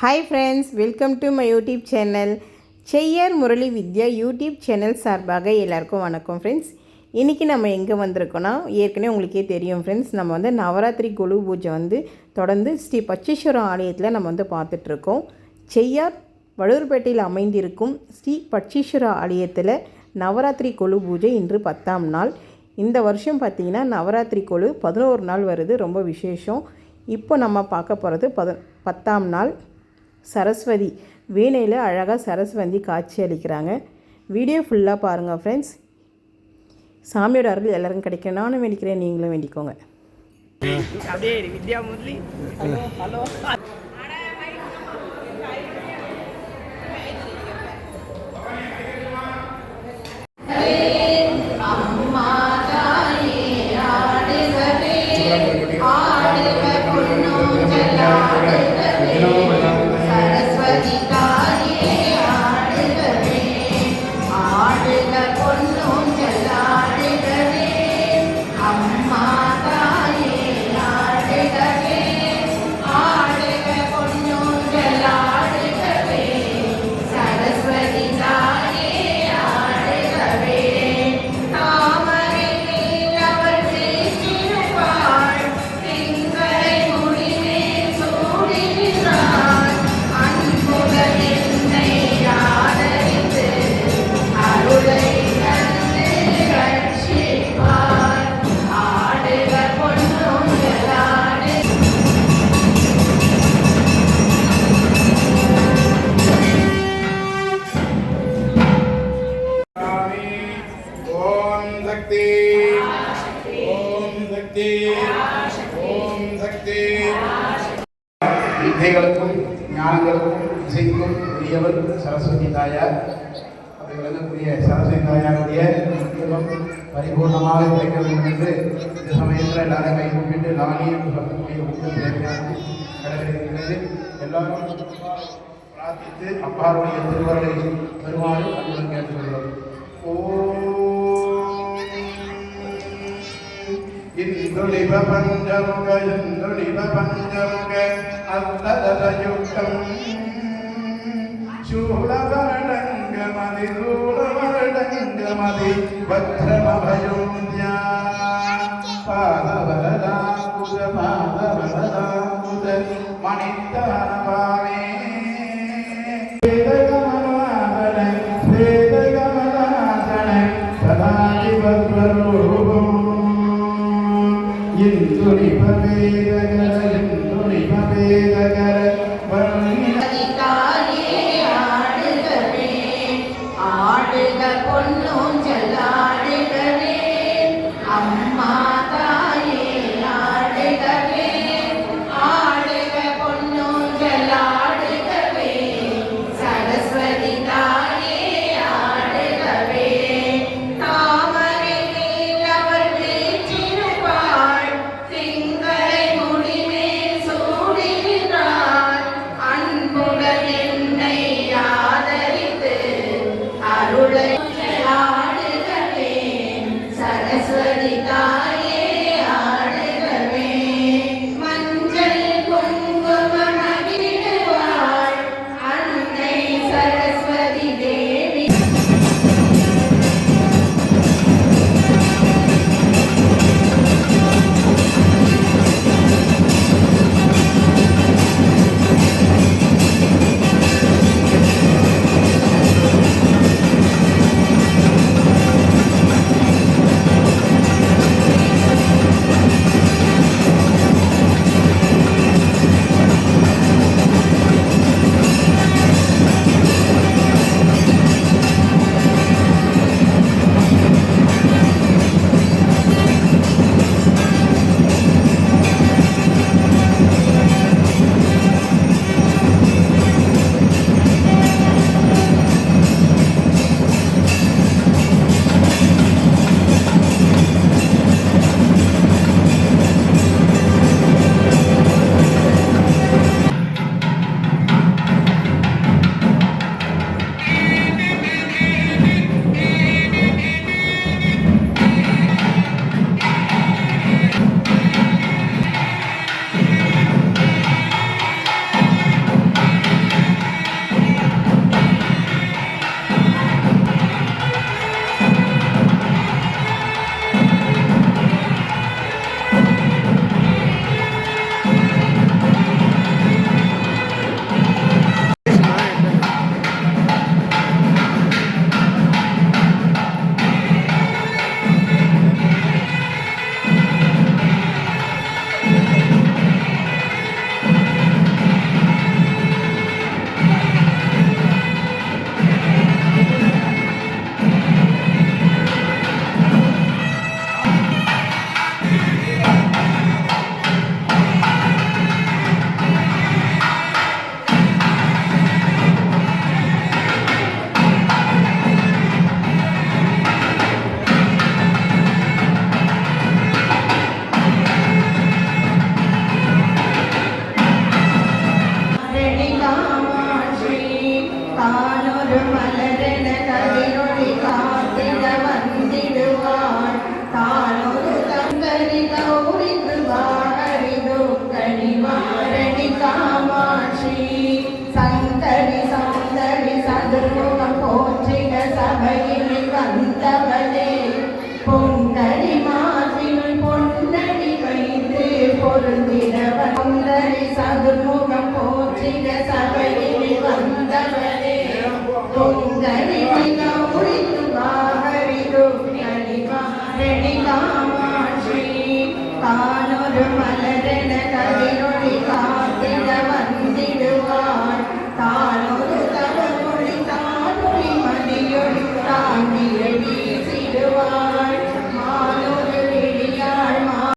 Hi friends, welcome to my YouTube channel. Cheyyar Murali Vidya YouTube channel சார்பாக எல்லாருக்கும் வணக்கம் friends. இன்றைக்கி நம்ம எங்கே வந்திருக்கோன்னா, ஏற்கனவே உங்களுக்கே தெரியும் ஃப்ரெண்ட்ஸ், நம்ம நவராத்திரி கொலு பூஜை தொடர்ந்து ஸ்ரீ பச்சீஸ்வரம் ஆலயத்தில் நம்ம பார்த்துட்ருக்கோம். செய்யார் வடுகர்பேட்டையில் அமைந்திருக்கும் ஸ்ரீ பச்சீஸ்வர ஆலயத்தில் நவராத்திரி கொலு பூஜை இன்று 10ஆம் நாள். இந்த வருஷம் பார்த்திங்கன்னா நவராத்திரி கொலு 11 நாள் வருது, ரொம்ப விசேஷம். இப்போ நம்ம பார்க்க போகிறது 10ஆம் நாள். சரஸ்வதி வீணையில் அழகாக சரஸ்வதி காட்சி அளிக்கிறாங்க. வீடியோ ஃபுல்லாக பாருங்கள் ஃப்ரெண்ட்ஸ். சாமியோட அருள் எல்லாரும் கிடைக்கும் நானும் வேண்டிக்கிறேன், நீங்களும் வேண்டிக்கோங்க. அப்படியே வித்யா முரளி ஹலோ வித்தைகளுக்கும் ஞானங்களுக்கும் இசைக்கும் உரியவர் சரஸ்வதி தாயார். அப்படி விளங்கக்கூடிய சரஸ்வதி தாயாருடைய அனுகிரகம் பரிபூர்ணமாக கிடைக்க வேண்டும் என்று இந்த சமயத்தில் எல்லாரும் கை கூப்பிட்டு லாலி என்று சொல்லக்கூடிய ஊக்கம் தேவையான கிடைக்கிறது. எல்லாரும் பிரார்த்தித்து அப்பாருடைய திருவருளை பெறுமாறு அன்புடன் கேட்டுக்கொள்கிறோம். இந்துளிப பஞ்சமுக இந்துளிப பஞ்சமுக அத்ததயுக்தம் சூலவரடங்கமதி சூலவரடங்கமதி வக்ரமபயோத்யா பாதவரதாங்குத பாதவரதாங்குத மணித்தானபாவே வேதகமலாதன வேதகமலாதன சதாதிபத்வரூபம் இந்துளிப வேதகர இந்துளிப வேதகர Saraswati நமோ